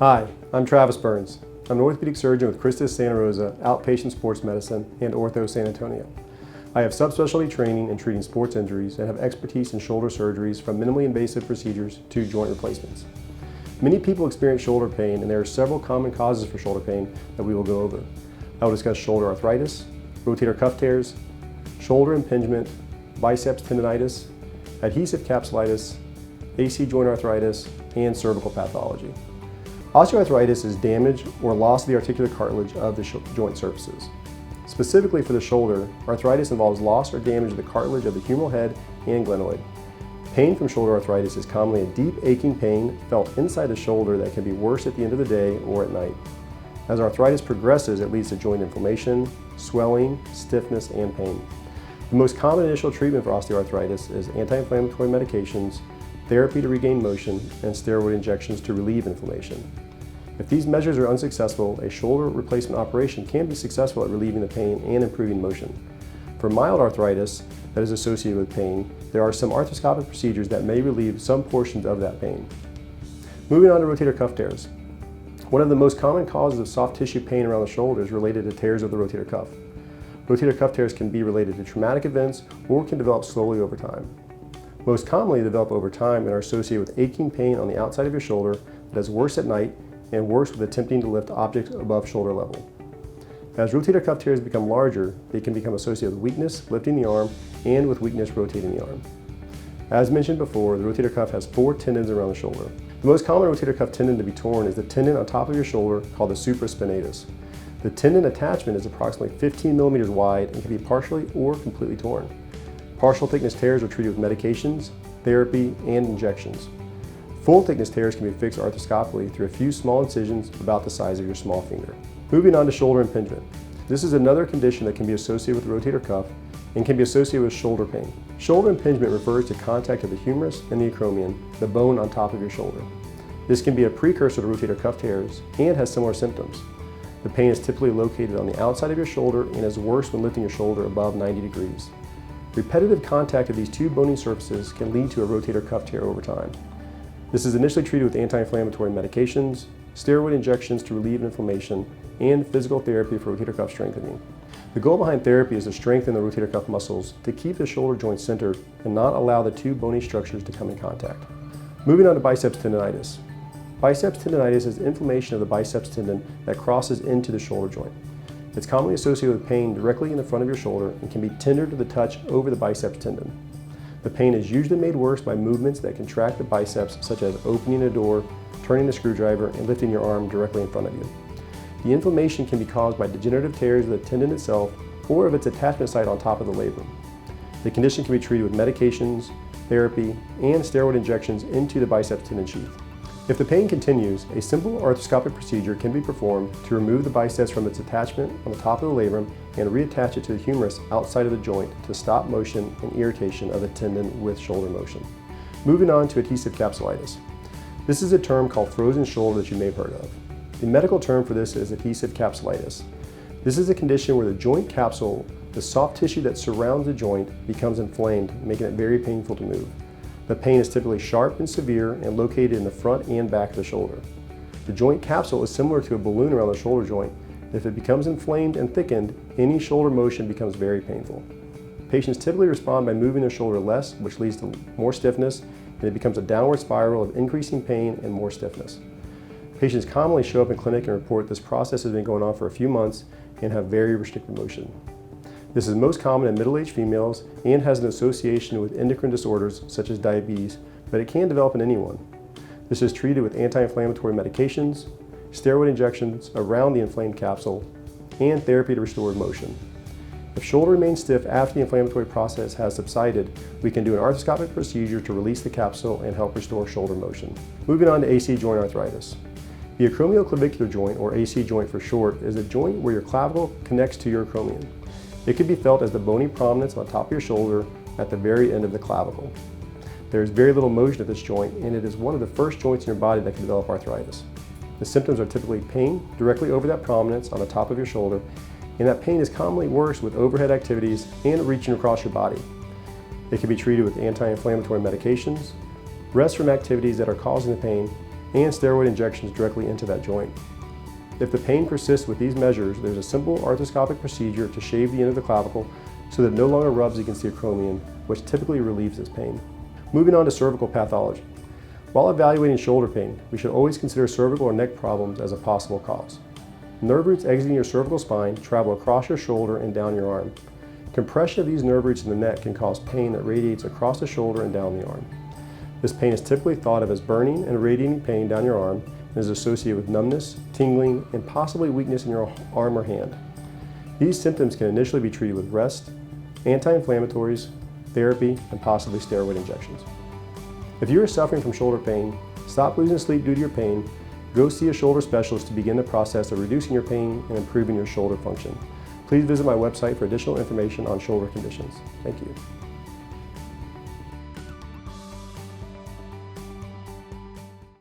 Hi, I'm Travis Burns. I'm an orthopedic surgeon with CHRISTUS Santa Rosa, Outpatient Sports Medicine, and Ortho San Antonio. I have subspecialty training in treating sports injuries and have expertise in shoulder surgeries from minimally invasive procedures to joint replacements. Many people experience shoulder pain, and there are several common causes for shoulder pain that we will go over. I will discuss shoulder arthritis, rotator cuff tears, shoulder impingement, biceps tendinitis, adhesive capsulitis, AC joint arthritis, and cervical pathology. Osteoarthritis is damage or loss of the articular cartilage of the joint surfaces. Specifically for the shoulder, arthritis involves loss or damage of the cartilage of the humeral head and glenoid. Pain from shoulder arthritis is commonly a deep aching pain felt inside the shoulder that can be worse at the end of the day or at night. As arthritis progresses, it leads to joint inflammation, swelling, stiffness, and pain. The most common initial treatment for osteoarthritis is anti-inflammatory medications, therapy to regain motion, and steroid injections to relieve inflammation. If these measures are unsuccessful, a shoulder replacement operation can be successful at relieving the pain and improving motion. For mild arthritis that is associated with pain, there are some arthroscopic procedures that may relieve some portions of that pain. Moving on to rotator cuff tears. One of the most common causes of soft tissue pain around the shoulder is related to tears of the rotator cuff. Rotator cuff tears can be related to traumatic events or can develop slowly over time. Most commonly they develop over time and are associated with aching pain on the outside of your shoulder that is worse at night and worse with attempting to lift objects above shoulder level. As rotator cuff tears become larger, they can become associated with weakness lifting the arm and with weakness rotating the arm. As mentioned before, the rotator cuff has 4 tendons around the shoulder. The most common rotator cuff tendon to be torn is the tendon on top of your shoulder called the supraspinatus. The tendon attachment is approximately 15 millimeters wide and can be partially or completely torn. Partial thickness tears are treated with medications, therapy, and injections. Full thickness tears can be fixed arthroscopically through a few small incisions about the size of your small finger. Moving on to shoulder impingement. This is another condition that can be associated with the rotator cuff and can be associated with shoulder pain. Shoulder impingement refers to contact of the humerus and the acromion, the bone on top of your shoulder. This can be a precursor to rotator cuff tears and has similar symptoms. The pain is typically located on the outside of your shoulder and is worse when lifting your shoulder above 90 degrees. Repetitive contact of these two bony surfaces can lead to a rotator cuff tear over time. This is initially treated with anti-inflammatory medications, steroid injections to relieve inflammation, and physical therapy for rotator cuff strengthening. The goal behind therapy is to strengthen the rotator cuff muscles to keep the shoulder joint centered and not allow the two bony structures to come in contact. Moving on to biceps tendinitis. Biceps tendinitis is inflammation of the biceps tendon that crosses into the shoulder joint. It's commonly associated with pain directly in the front of your shoulder and can be tender to the touch over the biceps tendon. The pain is usually made worse by movements that contract the biceps, such as opening a door, turning the screwdriver, and lifting your arm directly in front of you. The inflammation can be caused by degenerative tears of the tendon itself or of its attachment site on top of the labrum. The condition can be treated with medications, therapy, and steroid injections into the biceps tendon sheath. If the pain continues, a simple arthroscopic procedure can be performed to remove the biceps from its attachment on the top of the labrum and reattach it to the humerus outside of the joint to stop motion and irritation of the tendon with shoulder motion. Moving on to adhesive capsulitis. This is a term called frozen shoulder that you may have heard of. The medical term for this is adhesive capsulitis. This is a condition where the joint capsule, the soft tissue that surrounds the joint, becomes inflamed, making it very painful to move. The pain is typically sharp and severe and located in the front and back of the shoulder. The joint capsule is similar to a balloon around the shoulder joint. If it becomes inflamed and thickened, any shoulder motion becomes very painful. Patients typically respond by moving their shoulder less, which leads to more stiffness, and it becomes a downward spiral of increasing pain and more stiffness. Patients commonly show up in clinic and report this process has been going on for a few months and have very restricted motion. This is most common in middle-aged females and has an association with endocrine disorders such as diabetes, but it can develop in anyone. This is treated with anti-inflammatory medications, steroid injections around the inflamed capsule, and therapy to restore motion. If shoulder remains stiff after the inflammatory process has subsided, we can do an arthroscopic procedure to release the capsule and help restore shoulder motion. Moving on to AC joint arthritis. The acromioclavicular joint, or AC joint for short, is a joint where your clavicle connects to your acromion. It can be felt as the bony prominence on top of your shoulder at the very end of the clavicle. There is very little motion at this joint, and it is one of the first joints in your body that can develop arthritis. The symptoms are typically pain directly over that prominence on the top of your shoulder, and that pain is commonly worse with overhead activities and reaching across your body. It can be treated with anti-inflammatory medications, rest from activities that are causing the pain, and steroid injections directly into that joint. If the pain persists with these measures, there's a simple arthroscopic procedure to shave the end of the clavicle so that it no longer rubs against the acromion, which typically relieves this pain. Moving on to cervical pathology. While evaluating shoulder pain, we should always consider cervical or neck problems as a possible cause. Nerve roots exiting your cervical spine travel across your shoulder and down your arm. Compression of these nerve roots in the neck can cause pain that radiates across the shoulder and down the arm. This pain is typically thought of as burning and radiating pain down your arm and is associated with numbness, tingling, and possibly weakness in your arm or hand. These symptoms can initially be treated with rest, anti-inflammatories, therapy, and possibly steroid injections. If you are suffering from shoulder pain, stop losing sleep due to your pain, go see a shoulder specialist to begin the process of reducing your pain and improving your shoulder function. Please visit my website for additional information on shoulder conditions. Thank you.